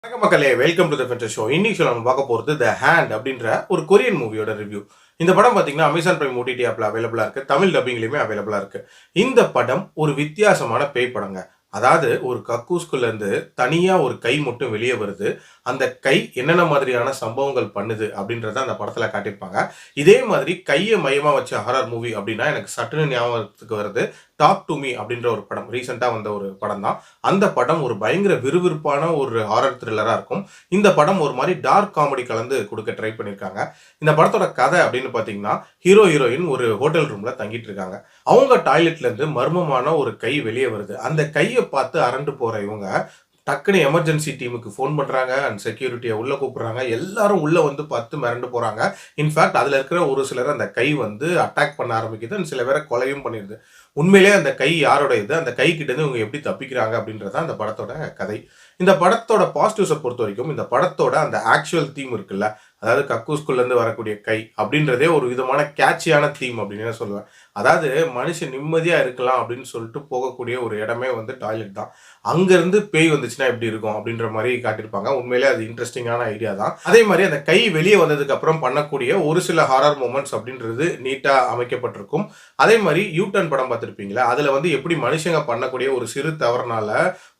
வணக்கம் மக்களே, welcome to the Fender show. இன்னைக்கு நம்ம பார்க்க போகிறது த ஹேண்ட் அப்படின்ற ஒரு கொரியன் மூவியோட ரிவ்யூ. இந்த படம் பார்த்தீங்கன்னா அமேசான் பிரைம் ஓடிடி ஆப்ல அவைலபிளா இருக்கு. தமிழ் டப்பிங்லயுமே அவைலபிளா இருக்கு. இந்த படம் ஒரு வித்தியாசமான பேய் படங்க. அதாவது ஒரு கக்கூஸ்குள்ள இருந்து தனியா ஒரு கை மட்டும் வெளியே வருது. அந்த கை என்னென்ன மாதிரியான சம்பவங்கள் பண்ணுது அப்படின்றத அந்த படத்துல காட்டியிருப்பாங்க. இதே மாதிரி கையை மையமா வச்ச ஹாரர் மூவி அப்படின்னா எனக்கு சட்டுன்னு ஞாபகத்துக்கு வருது டாக் டு மீ அப்படின்ற ஒரு படம். ரீசெண்டா வந்த ஒரு படம் தான். அந்த படம் ஒரு பயங்கர விறுவிறுப்பான ஒரு ஹாரர் த்ரில்லரா இருக்கும். இந்த படம் ஒரு மாதிரி டார்க் காமெடி கலந்து கொடுக்க ட்ரை பண்ணியிருக்காங்க. இந்த படத்தோட கதை அப்படின்னு பார்த்தீங்கன்னா, ஹீரோயின் ஒரு ஹோட்டல் ரூம்ல தங்கிட்டு இருக்காங்க. அவங்க டாய்லெட்ல இருந்து மர்மமான ஒரு கை வெளியே வருது. அந்த கையை பார்த்து அரண்டு போற இவங்க டக்குனு எமர்ஜென்சி டீமுக்கு ஃபோன் பண்றாங்க. அண்ட் செக்யூரிட்டியை உள்ள கூப்பிடுறாங்க. எல்லாரும் உள்ள வந்து பார்த்து மிரண்டு போறாங்க. இன்ஃபேக்ட் அதுல இருக்கிற ஒரு சிலர் அந்த கை வந்து அட்டாக் பண்ண ஆரம்பிக்குது. அண்ட் சில பேரை கொலையும் பண்ணிடுது. உண்மையிலேயே அந்த கை யாரோட இது, அந்த கை கிட்ட இருந்து இவங்க எப்படி தப்பிக்கிறாங்க அப்படின்றது அந்த படத்தோட கதை. இந்த படத்தோட பாசிட்டிவ்ஸை பொறுத்த வரைக்கும் இந்த படத்தோட அந்த ஆக்சுவல் தீம் இருக்குல்ல, அதாவது கக்கூஸ்குள்ள இருந்து வரக்கூடிய கை அப்படின்றதே ஒரு விதமான கேட்சியான தீம் அப்படின்னு சொல்லுவேன். அதாவது மனுஷன் நிம்மதியா இருக்கலாம் அப்படின்னு சொல்லிட்டு போகக்கூடிய ஒரு இடமே வந்து டாய்லெட் தான். அங்க இருந்து பேய் வந்துச்சுன்னா எப்படி இருக்கும் அப்படின்ற மாதிரி காட்டியிருப்பாங்க. உண்மையிலே அது இன்ட்ரெஸ்டிங்கான ஐடியா தான். அதே மாதிரி அந்த கை வெளியே வந்ததுக்கு அப்புறம் பண்ணக்கூடிய ஒரு சில ஹாரர் மூமெண்ட்ஸ் அப்படின்றது நீட்டா அமைக்கப்பட்டிருக்கும். அதே மாதிரி யூ டர்ன் படம் பார்த்திருப்பீங்களா, அதுல வந்து எப்படி மனுஷங்க பண்ணக்கூடிய ஒரு சிறு தவறுனால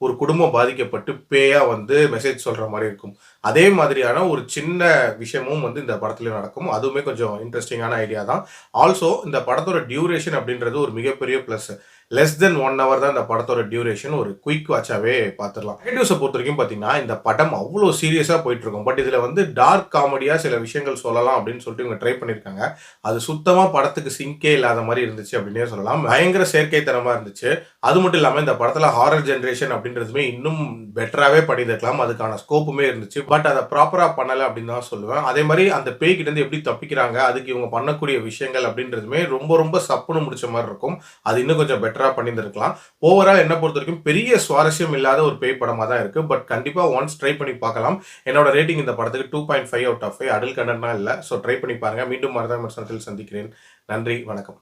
ஒரு குடும்பம் பாதிக்கப்பட்டு பேயா வந்து மெசேஜ் சொல்ற மாதிரி இருக்கும். அதே மாதிரியான ஒரு சின்ன விஷயமும் வந்து இந்த படத்துல நடக்கும். அதுவுமே கொஞ்சம் இன்ட்ரெஸ்டிங்கான ஐடியா தான். ஆல்சோ இந்த படத்தோட டியூரேஷன் அப்படின்றது ஒரு மிகப்பெரிய பிளஸ். லெஸ் தென் 1 hour தான் இந்த படத்தோட டியூரேஷன். ஒரு குயிக் வாட்சாவே பார்த்துடலாம். நெகட்டிவ்ஸை பொறுத்த வரைக்கும் பார்த்தீங்கன்னா, இந்த படம் அவ்வளோ சீரியஸா போயிட்டு இருக்கும். பட் இதுல வந்து டார்க் காமெடியா சில விஷயங்கள் சொல்லலாம் அப்படின்னு சொல்லிட்டு இவங்க ட்ரை பண்ணியிருக்காங்க. அது சுத்தமா படத்துக்கு சிங்கே இல்லாத மாதிரி இருந்துச்சு அப்படின்னே சொல்லலாம். பயங்கர செயற்கைத்தனமா இருந்துச்சு. அது மட்டும் இல்லாம இந்த படத்துல ஹாரர் ஜெனரேஷன் அப்படின்றதுமே இன்னும் பெட்டராகவே பண்ணியிருக்கலாம். அதுக்கான ஸ்கோப்புமே இருந்துச்சு. பட் அதை ப்ராப்பரா பண்ணலை அப்படின்னு தான் சொல்லுவேன். அதே மாதிரி அந்த பேய் கிட்ட இருந்து எப்படி தப்பிக்கிறாங்க, அதுக்கு இவங்க பண்ணக்கூடிய விஷயங்கள் அப்படின்றதுமே ரொம்ப ரொம்ப சப்புன்னு முடிச்ச மாதிரி இருக்கும். அது இன்னும் கொஞ்சம் பெட்டரா பண்ணியிருந்திருக்கலாம். ஓவரால் என்ன பொறுத்த வரைக்கும் பெரிய சுவாரஸ்யம் இல்லாத ஒரு பேய் படமா தான் இருக்கு. பட் கண்டிப்பா ஒன்ஸ் ட்ரை பண்ணி பார்க்கலாம். என்னோட ரேட்டிங் இந்த படத்துக்கு 2.5 out of 5. அடல் கண்டென்ட்னா இல்லை. ஸோ ட்ரை பண்ணி பாருங்க. மீண்டும் மறந்தாமல் சந்திக்கிறேன். நன்றி, வணக்கம்.